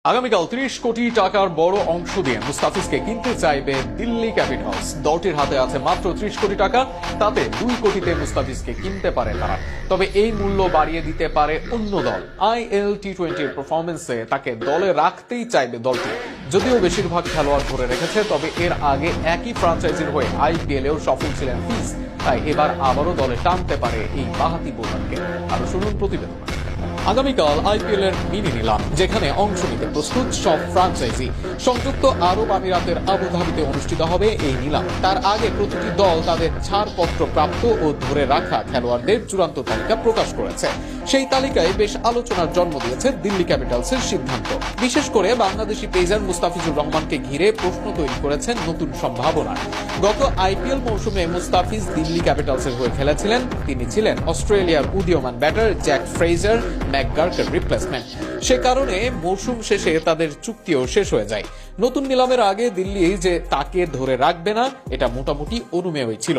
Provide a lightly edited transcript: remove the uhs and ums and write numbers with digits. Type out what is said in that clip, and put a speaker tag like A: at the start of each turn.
A: আগামীকাল ৩০ কোটি টাকার বড় অংশ দিয়ে মুস্তাফিজকে কিনতে চাইবে দিল্লি ক্যাপিটালস। দলটির হাতে আছে মাত্র ৩০ কোটি টাকা, তাতে ২ কোটিতে মুস্তাফিজকে কিনতে পারে তারা। তবে এই মূল্য বাড়িয়ে দিতে পারে অন্য দল। IL T20 পারফরমেন্সে তাকে দলে রাখতেই চাইবে দলটি। যদিও বেশিরভাগ খেলোয়াড় ধরে রেখেছে, তবে এর আগে একই ফ্রাঞ্চাইজির হয়ে IPL-এও সফল ছিলেন ফিজ, তাই এবার আবারও দলে টানতে পারে এই বাঁহাতি বোলারকে। আরো শুনুন প্রতিবেদন। আগামীকাল IPL এর মিনি নিলাম, যেখানে অংশ নিতে প্রস্তুত সব ফ্রাঞ্চাইজি। সংযুক্ত আরব আমিরাতের আবুধাবিতে অনুষ্ঠিত হবে এই নিলাম। তার আগে প্রতিটি দল তাদের ছাড়পত্র প্রাপ্ত ও ধরে রাখা খেলোয়াড়দের চূড়ান্ত তালিকা প্রকাশ করেছে। সেই তালিকায় বেশ আলোচনার জন্ম দিয়েছে দিল্লি ক্যাপিটালসের সিদ্ধান্ত। বিশেষ করে বাংলাদেশি পেসার মুস্তাফিজুর রহমানকে ঘিরে প্রশ্ন তৈরি করেছেন নতুন সম্ভাবনা। গত IPL মৌসুমে মুস্তাফিজ দিল্লি ক্যাপিটালসের হয়ে খেলেছিলেন। তিনি ছিলেন অস্ট্রেলিয়ার উদীয়মান ব্যাটার জ্যাক ফ্রেজার ম্যাকগার্কের রিপ্লেসমেন্ট। সে কারণে মৌসুম শেষে তাদের চুক্তিও শেষ হয়ে যায়। নতুন নিলামের আগে দিল্লি যে তাকে ধরে রাখবে না, এটা মোটামুটি অনুমেয়ই ছিল।